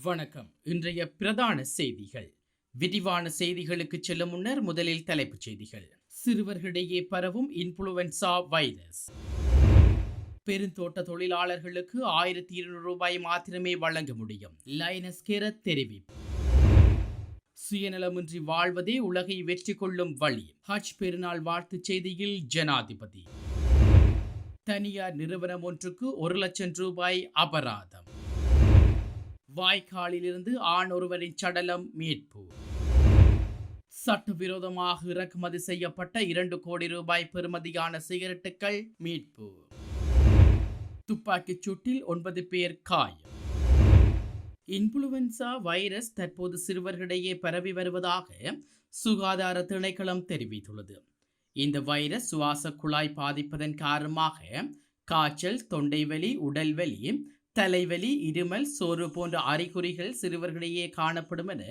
வணக்கம். இன்றைய பிரதான செய்திகள். விரிவான செய்திகளுக்கு செல்லும் முன்னர் முதலில் தலைப்புச் செய்திகள். சிறுவர்களிடையே பரவும் இன்ஃப்ளூவன்சா வைரஸ். பெருந்தோட்ட தொழிலாளர்களுக்கு 1200 ரூபாய் மாத்திரமே வழங்க முடியும். லைனஸ் கெரத் தெரிவிப்பு. சுயநலமின்றி வாழ்வதே உலகை வெற்றி கொள்ளும் வழி. ஹஜ் பெருநாள் வாழ்த்துச் செய்தியில் ஜனாதிபதி. தனியார் நிறுவனம் ஒன்றுக்கு 1 லட்சம் ரூபாய் அபராதம். வாய்க்காலிலிருந்து ஆண் ஒருவரின் சடலம் மீட்பு. சட்டவிரோதமாக இறக்குமதி செய்யப்பட்ட 2 கோடி ரூபாய் பெறுமதியான சிகரெட்டுகள் மீட்பு. துப்பாக்கிச் சூட்டில் 9 பேர் காயம். இன்ஃப்ளூவன்சா வைரஸ் தற்போது சிறுவர்களிடையே பரவி வருவதாக சுகாதார திணைக்களம் தெரிவித்துள்ளது. இந்த வைரஸ் சுவாச குழாய் பாதிப்பதன் காரணமாக காய்ச்சல், தொண்டைவலி, உடல்வலி, தலைவலி, இருமல், சோர்வு போன்ற அறிகுறிகள் சிறுவர்களிடையே காணப்படும் என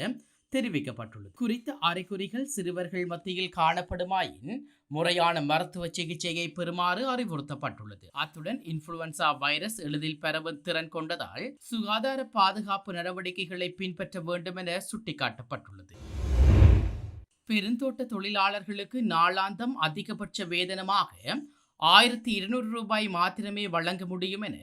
தெரிவிக்கப்பட்டுள்ளது. குறித்த அறிகுறிகள் சிறுவர்கள் மத்தியில் காணப்படுமாயின் முறையான மருத்துவ சிகிச்சையை பெறுமாறு அறிவுறுத்தப்பட்டுள்ளது. அத்துடன் இன்ஃப்ளூவன்சா வைரஸ் எளிதில் பரவும் திறன் கொண்டதால் சுகாதார பாதுகாப்பு நடவடிக்கைகளை பின்பற்ற வேண்டும் என சுட்டிக்காட்டப்பட்டுள்ளது. பெருந்தோட்ட தொழிலாளர்களுக்கு நாளாந்தம் அதிகபட்ச வேதனமாக 1200 ரூபாய் மாத்திரமே வழங்க முடியும் என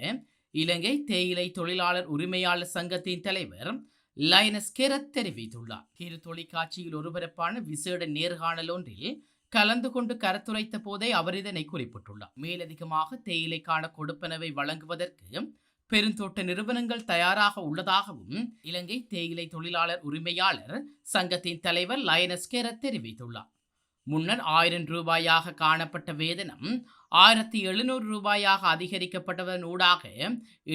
இலங்கை தேயிலை தொழிலாளர் உரிமையாளர் சங்கத்தின் தலைவர் லைனஸ் கெரத் தெரிவித்துள்ளார். இரு தொலைக்காட்சியில் ஒருபரப்பான விசேட நேர்காணல் ஒன்றில் கலந்து கொண்டு கருத்துரைத்த போதே அவர் இதனை குறிப்பிட்டுள்ளார். மேலதிகமாக தேயிலைக்கான கொடுப்பனவை வழங்குவதற்கு பெருந்தோட்ட நிறுவனங்கள் தயாராக உள்ளதாகவும் இலங்கை தேயிலை தொழிலாளர் உரிமையாளர் சங்கத்தின் தலைவர் லைனஸ் கெரத் தெரிவித்துள்ளார். முன்னர் 1000 ரூபாயாக காணப்பட்ட வேதனம் 1700 ரூபாயாக அதிகரிக்கப்பட்டதன் ஊடாக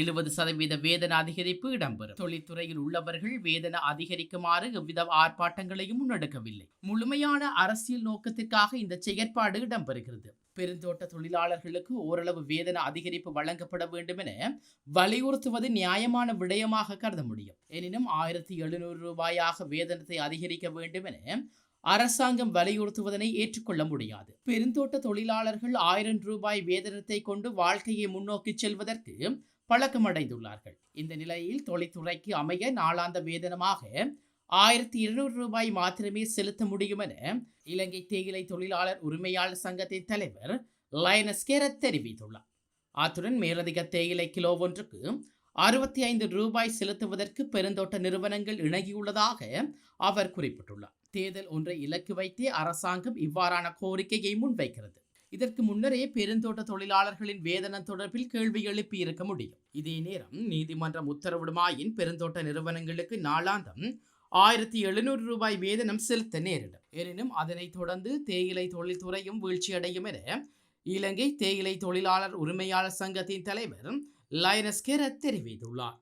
70% வேதன அதிகரிப்பு இடம்பெறும். தொழில்துறையில் உள்ளவர்கள் வேதன அதிகரிக்குமாறு எவ்வித ஆர்ப்பாட்டங்களையும் முன்னெடுக்கவில்லை. முழுமையான அரசியல் நோக்கத்திற்காக இந்த செயற்பாடு இடம்பெறுகிறது. பெருந்தோட்ட தொழிலாளர்களுக்கு ஓரளவு வேதன அதிகரிப்பு வழங்கப்பட வேண்டும் என வலியுறுத்துவது நியாயமான விடயமாக கருத முடியும். எனினும் 1700 ரூபாயாக வேதனத்தை அதிகரிக்க வேண்டும் என அரசாங்கம் வலியுறுத்துவதனை ஏற்றுக்கொள்ள முடியாது. பெருந்தோட்ட தொழிலாளர்கள் 1000 ரூபாய் வேதனத்தை கொண்டு வாழ்க்கையை முன்னோக்கி செல்வதற்கு பழக்கமடைந்துள்ளார்கள். இந்த நிலையில் தொழில்துறைக்கு அமைய நாளாந்த வேதனமாக 1200 ரூபாய் மாத்திரமே செலுத்த முடியும் என இலங்கை தேயிலை தொழிலாளர் உரிமையாளர் சங்கத்தின் தலைவர் லைனஸ் கெரத் தெரிவித்துள்ளார். அத்துடன் மேலதிக தேயிலை கிலோ ஒன்றுக்கு 65 ரூபாய் செலுத்துவதற்கு பெருந்தோட்ட நிறுவனங்கள் இணங்கியுள்ளதாக அவர் குறிப்பிட்டுள்ளார். தேர்தல் ஒன்றை இலக்கு வைத்தே அரசாங்கம் இவ்வாறான கோரிக்கையை முன்வைக்கிறது. இதற்கு முன்னரே பெருந்தோட்ட தொழிலாளர்களின் வேதனம் தொடர்பில் கேள்வி எழுப்பி இருக்க முடியும். இதே நேரம் நீதிமன்றம் உத்தரவிடுமாயின் பெருந்தோட்ட நிறுவனங்களுக்கு நாளாந்தம் 1700 ரூபாய் வேதனம் செலுத்த நேரிடும். எனினும் அதனைத் தொடர்ந்து தேயிலை தொழில்துறையும் வீழ்ச்சியடையும் என இலங்கை தேயிலை தொழிலாளர் உரிமையாளர் சங்கத்தின் தலைவர் லைனஸ் கெரத் தெரிவித்துள்ளார்.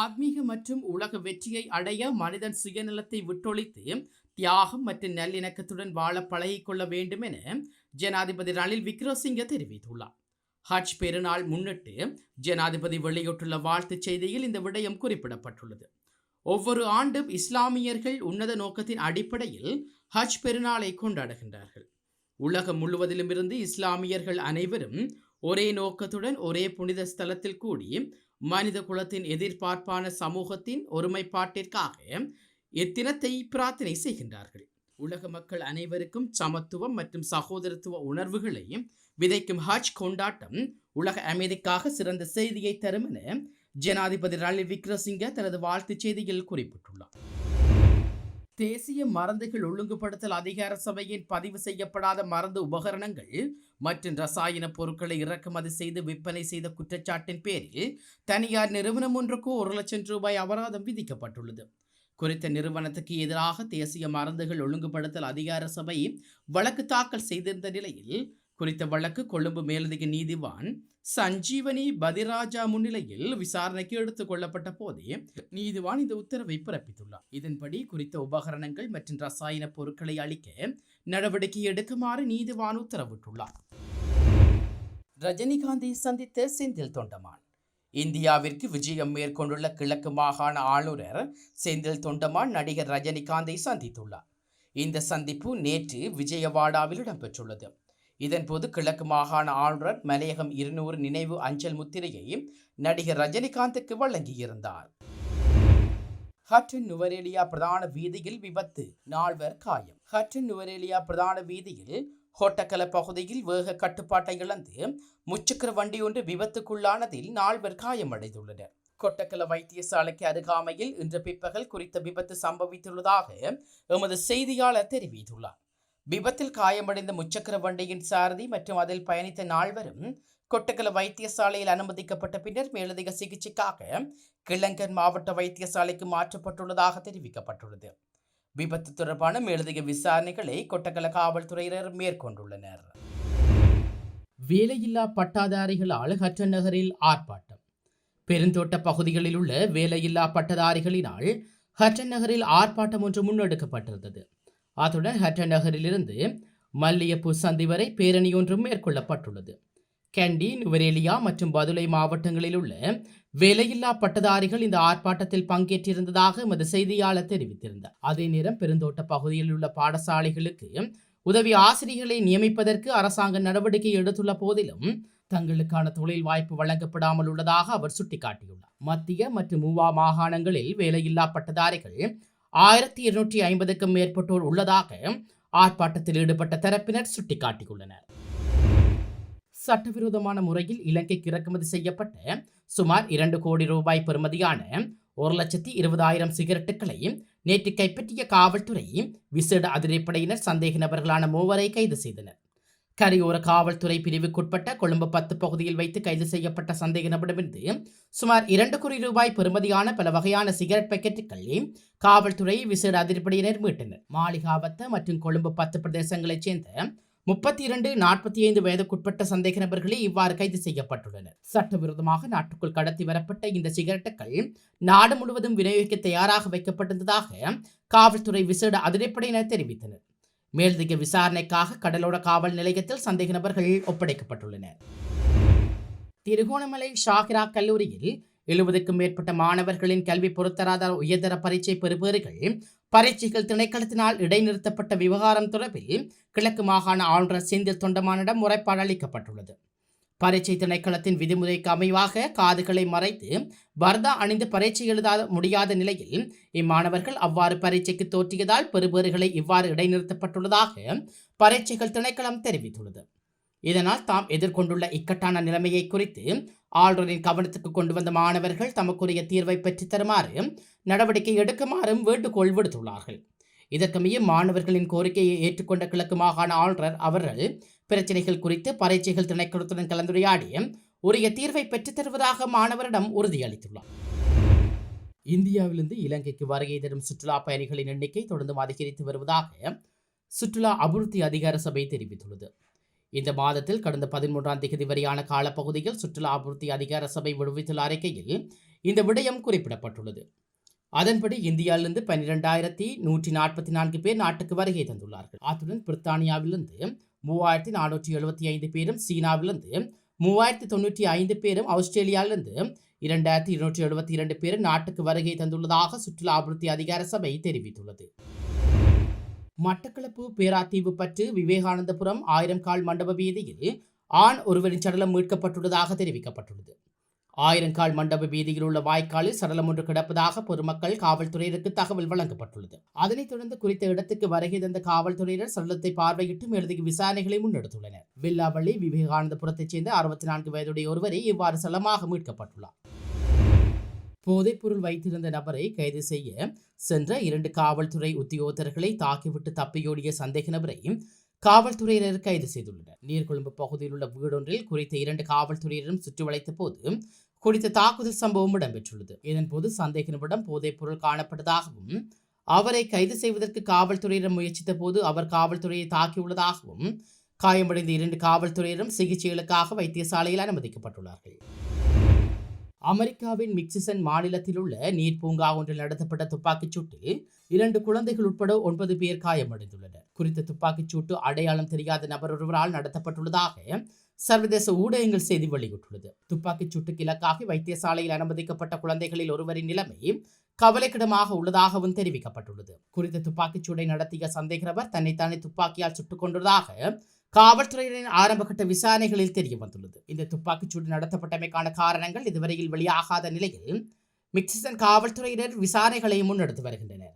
ஆத்மீக மற்றும் உலக வெற்றியை அடைய மனிதன் சுயநலத்தை விட்டொழித்து தியாகம் மற்றும் நல்லிணக்கத்துடன் வாழ பழகிக்கொள்ள வேண்டும் என ஜனாதிபதி ரணில் விக்ரமசிங்க தெரிவித்துள்ளார். ஹஜ் பெருநாள் முன்னிட்டு ஜனாதிபதி வெளியிட்டுள்ள வாழ்த்துச் செய்தியில் இந்த விடயம் குறிப்பிடப்பட்டுள்ளது. ஒவ்வொரு ஆண்டும் இஸ்லாமியர்கள் உன்னத நோக்கத்தின் அடிப்படையில் ஹஜ் பெருநாளை கொண்டாடுகின்றார்கள். உலகம் முழுவதிலும் இருந்து இஸ்லாமியர்கள் அனைவரும் ஒரே நோக்கத்துடன் ஒரே புனித ஸ்தலத்தில் கூடி மனித குலத்தின் எதிர்பார்ப்பான சமூகத்தின் ஒருமைப்பாட்டிற்காக இத்தினத்தை பிரார்த்தனை செய்கின்றார்கள். உலக மக்கள் அனைவருக்கும் சமத்துவம் மற்றும் சகோதரத்துவ உணர்வுகளை விதைக்கும் ஹஜ் கொண்டாட்டம் உலக அமைதிக்காக சிறந்த செய்தியை தரும் என ஜனாதிபதி ரணில் விக்ரமசிங்க தனது வாழ்த்துச் செய்தியில் குறிப்பிட்டுள்ளார். தேசிய மருந்துகள் ஒழுங்குபடுத்தல் அதிகார சபையின் பதிவு செய்யப்படாத மருந்து உபகரணங்கள் மற்றும் ரசாயன பொருட்களை இறக்குமதி செய்து விற்பனை செய்த குற்றச்சாட்டின் பேரில் தனியார் நிறுவனம் ஒன்றுக்கு 1 லட்சம் ரூபாய் அபராதம் விதிக்கப்பட்டுள்ளது. குறித்த நிறுவனத்துக்கு எதிராக தேசிய மருந்துகள் ஒழுங்குபடுத்தல் அதிகார சபை வழக்கு தாக்கல் செய்திருந்த நிலையில் குறித்த வழக்கு கொழும்பு மேலதிக நீதிவான் சஞ்சீவனி பதிராஜா முன்னிலையில் விசாரணைக்கு எடுத்துக் கொள்ளப்பட்ட போதே நீதிவான் இந்த உத்தரவை பிறப்பித்துள்ளார். இதன்படி குறித்த உபகரணங்கள் மற்றும் ரசாயன பொருட்களை அளிக்க நடவடிக்கை எடுக்குமாறு நீதிவான் உத்தரவிட்டுள்ளார். ரஜினிகாந்தை சந்தித்த செந்தில் தொண்டமான். இந்தியாவிற்கு விஜயம் மேற்கொண்டுள்ள கிழக்கு மாகாண ஆளுநர் செந்தில் தொண்டமான் நடிகர் ரஜினிகாந்தை சந்தித்துள்ளார். இந்த சந்திப்பு நேற்று விஜயவாடாவில் இடம்பெற்றுள்ளது. இதன்போது கிழக்கு மாகாண ஆளுநர் மலையகம் 200 நினைவு அஞ்சல் முத்திரையை நடிகர் ரஜினிகாந்துக்கு வழங்கியிருந்தார். ஹட்டன் நுவரேலியா பிரதான வீதியில் விபத்து, நால்வர் காயம். ஹட்டன் நுவரேலியா பிரதான வீதியில் ஹொட்டக்கல பகுதியில் வேக கட்டுப்பாட்டை இழந்து முச்சக்கர வண்டி ஒன்று விபத்துக்குள்ளானதில் 4 பேர் காயமடைந்துள்ளனர். கொட்டக்கல வைத்தியசாலைக்கு அருகாமையில் இன்று பிற்பகல் குறித்த விபத்து சம்பவித்துள்ளதாக எமது செய்தியாளர் தெரிவித்துள்ளார். விபத்தில் காயமடைந்த முச்சக்கர வண்டியின் சாரதி மற்றும் அதில் பயணித்த 4 கொட்டக்கல வைத்தியசாலையில் அனுமதிக்கப்பட்ட பின்னர் மேலதிக சிகிச்சைக்காக கிளங்கன் மாவட்ட வைத்தியசாலைக்கு மாற்றப்பட்டுள்ளதாக தெரிவிக்கப்பட்டுள்ளது. விபத்து தொடர்பான மேலதிக விசாரணைகளை கொட்டக்கல காவல்துறையினர் மேற்கொண்டுள்ளனர். வேலையில்லா பட்டாதாரிகளால் ஹட்டன் நகரில் ஆர்ப்பாட்டம். பெருந்தோட்ட பகுதிகளில் உள்ள வேலையில்லா பட்டதாரிகளினால் ஹட்டன் நகரில் ஆர்ப்பாட்டம் ஒன்று முன்னெடுக்கப்பட்டிருந்தது. அத்துடன் ஹட்டன் நகரிலிருந்து மல்லியப்பு சந்தி வரை பேரணி ஒன்றும் மேற்கொள்ளப்பட்டுள்ளது. கண்டி, நுவரேலியா மற்றும் பதுளை மாவட்டங்களில் உள்ள வேலையில்லா பட்டதாரிகள் இந்த ஆர்ப்பாட்டத்தில் பங்கேற்றிருந்ததாக எமது செய்தியாளர் தெரிவித்திருந்தார். அதே நேரம் பெருந்தோட்ட பகுதியில் உள்ள பாடசாலைகளுக்கு உதவி ஆசிரியர்களை நியமிப்பதற்கு அரசாங்கம் நடவடிக்கை எடுத்துள்ள போதிலும் தங்களுக்கான தொழில் வாய்ப்பு வழங்கப்படாமல் உள்ளதாக அவர் சுட்டிக்காட்டியுள்ளார். மத்திய மற்றும் மூவா மாகாணங்களில் வேலையில்லா பட்டதாரிகள் 1250க்கும் மேற்பட்டோர் உள்ளதாக ஆர்ப்பாட்டத்தில் ஈடுபட்ட தரப்பினர் சுட்டிக்காட்டியுள்ளனர். சட்டவிரோதமான முறையில் இலங்கைக்கு இறக்குமதி செய்யப்பட்ட சுமார் 2 கோடி ரூபாய் பெறுமதியான 1,20,000 சிகரெட்டுகளை நேற்று கைப்பற்றிய காவல்துறை விசேட அதிரடிப்படையினர் சந்தேக நபர்களான 3 கைது செய்தனர். கரையோர காவல்துறை பிரிவுக்குட்பட்ட கொழும்பு 10 பகுதியில் வைத்து கைது செய்யப்பட்ட சந்தேக நபரிடமிருந்து சுமார் 2 கோடி ரூபாய் பெறுமதியான பல வகையான சிகரெட் பாக்கெட்டுகளை காவல்துறை விசேட அதிரடிப்படையினர் மீட்டனர். மாளிகாவத்த மற்றும் கொழும்பு 10 பிரதேசங்களைச் சேர்ந்த 32, 45 வயதுக்குட்பட்ட சந்தேக நபர்களே இவ்வாறு கைது செய்யப்பட்டுள்ளனர். சட்டவிரோதமாக நாட்டுக்குள் கடத்தி வரப்பட்ட இந்த சிகரெட்டுகள் நாடு முழுவதும் விநியோகிக்க தயாராக வைக்கப்பட்டிருந்ததாக காவல்துறை விசேட அதிரடிப்படையினர் தெரிவித்தனர். மேலதிக விசாரணைக்காக கடலோர காவல் நிலையத்தில் சந்தேக நபர்கள் ஒப்படைக்கப்பட்டுள்ளனர். திருகோணமலை ஷாகிரா கல்லூரியில் 70க்கும் மேற்பட்ட மாணவர்களின் கல்வி பொருத்தராதார உயர்தர பரீட்சை பெறுபேறுகள் பரீட்சைகள் திணைக்களத்தினால் இடைநிறுத்தப்பட்ட விவகாரம் தொடர்பில் கிழக்கு மாகாண ஆளுநர் செந்தில் தொண்டமானிடம் முறைப்பாடு அளிக்கப்பட்டுள்ளது. பரீட்சை திணைக்களத்தின் விதிமுறைக்கு அமைவாக காதுகளை மறைத்து பர்தா அணிந்து பரீட்சை எழுத முடியாத நிலையில் இம்மாணவர்கள் அவ்வாறு பரீட்சைக்கு தோற்றியதால் பெறுபேறுகளை இவ்வாறு இடைநிறுத்தப்பட்டுள்ளதாக பரீட்சைகள் திணைக்களம் தெரிவித்துள்ளது. இதனால் தாம் எதிர்கொண்டுள்ள இக்கட்டான நிலைமையை குறித்து ஆளுநரின் கவனத்துக்கு கொண்டு வந்த மாணவர்கள் தமக்குரிய தீர்வை பெற்றுத் தருமாறு நடவடிக்கை எடுக்குமாறும் வேண்டுகோள் விடுத்துள்ளார்கள். இதற்கமைய மாணவர்களின் கோரிக்கையை ஏற்றுக்கொண்ட கிழக்கு மாகாண ஆளுநர் அவர்கள் பிரச்சினைகள் குறித்து பரீட்சைகள் திணைக்களத்துடன் கலந்துரையாடி உரிய தீர்வை பெற்றுத் தருவதாக மாணவரிடம் உறுதியளித்துள்ளார். இந்தியாவிலிருந்து இலங்கைக்கு வருகை தரும் சுற்றுலா பயணிகளின் எண்ணிக்கை தொடர்ந்து அதிகரித்து வருவதாக சுற்றுலா அபிவிருத்தி அதிகார சபை தெரிவித்துள்ளது. இந்த மாதத்தில் கடந்த 13ஆம் தேதி வரையான காலப்பகுதியில் சுற்றுலா அபிவிருத்தி அதிகார சபை விடுவித்துள்ள அறிக்கையில் இந்த விடயம் குறிப்பிடப்பட்டுள்ளது. அதன்படி இந்தியாவிலிருந்து 12,144 பேர் நாட்டுக்கு வருகை தந்துள்ளார்கள். அத்துடன் பிரித்தானியாவிலிருந்து 3,475 பேரும், சீனாவிலிருந்து 3,095 பேரும், ஆஸ்திரேலியாவிலிருந்து 2,272 பேரும் நாட்டுக்கு வருகை தந்துள்ளதாக சுற்றுலா அபிவிருத்தி அதிகார சபை தெரிவித்துள்ளது. மட்டக்களப்பு பேராத்தீவு பற்று விவேகானந்தபுரம் 1000 கால் மண்டப வீதியில் ஆண் ஒருவரின் சடலம் மீட்கப்பட்டுள்ளதாக தெரிவிக்கப்பட்டுள்ளது. 1000 கால் மண்டப வீதியில் உள்ள வாய்க்காலில் சடலம் ஒன்று கிடப்பதாக பொதுமக்கள் காவல்துறையினருக்கு தகவல் வழங்கப்பட்டுள்ளது. அதனைத் தொடர்ந்து குறித்த இடத்துக்கு வருகை தந்த காவல்துறையினர் சடலத்தை பார்வையிட்டு மேலதிக விசாரணைகளை முன்னெடுத்துள்ளனர். வில்லாவள்ளி விவேகானந்தபுரத்தைச் சேர்ந்த 64 வயதுடைய ஒருவரை இவ்வாறு சடலமாக மீட்கப்பட்டுள்ளார். போதைப்பொருள் வைத்திருந்த நபரை கைது செய்ய சென்ற 2 காவல்துறை உத்தியோகத்தர்களை தாக்கிவிட்டு தப்பியோடிய சந்தேக நபரை காவல்துறையினர் கைது செய்துள்ளனர். நீர்கொழும்பு பகுதியில் உள்ள வீடொன்றில் குறித்த 2 காவல்துறையினரும் சுற்றி வளைத்த போது குறித்த தாக்குதல் சம்பவம் இடம்பெற்றுள்ளது. இதன்போது சந்தேக நபரிடம் போதைப்பொருள் காணப்பட்டதாகவும் அவரை கைது செய்வதற்கு காவல்துறையினர் முயற்சித்த போது அவர் காவல்துறையை தாக்கியுள்ளதாகவும் காயமடைந்த 2 காவல்துறையினரும் சிகிச்சைகளுக்காக வைத்தியசாலையில் அனுமதிக்கப்பட்டுள்ளார்கள். அமெரிக்காவின் மிச்சிசன் மாநிலத்தில் உள்ள நீர் பூங்கா ஒன்றில் நடத்தப்பட்ட துப்பாக்கிச் சூட்டில் 2 குழந்தைகள் உட்பட 9 பேர் காயமடைந்துள்ளனர். குறித்த துப்பாக்கிச் சூட்டு அடையாளம் தெரியாத நபர் ஒருவரால் நடத்தப்பட்டுள்ளதாக சர்வதேச ஊடகங்கள் செய்தி வெளியிட்டுள்ளது. துப்பாக்கிச் சூட்டுக்கு இலக்காகி வைத்தியசாலையில் அனுமதிக்கப்பட்ட குழந்தைகளில் ஒருவரின் நிலைமை கவலைக்கிடமாக உள்ளதாகவும் தெரிவிக்கப்பட்டுள்ளது. குறித்த துப்பாக்கிச் சூடை நடத்திய சந்தேக நபர் தன்னைத்தானே துப்பாக்கியால் சுட்டுக் கொண்டதாக காவல்துறையினரின் ஆரம்பகட்ட விசாரணைகளில் தெரிய வந்துள்ளது. இந்த துப்பாக்கிச்சூடு நடத்தப்பட்டமைக்கான காரணங்கள் இதுவரையில் வெளியாகாத நிலையில் மிக்சிசன் காவல்துறையினர் விசாரணைகளை முன்னெடுத்து வருகின்றனர்.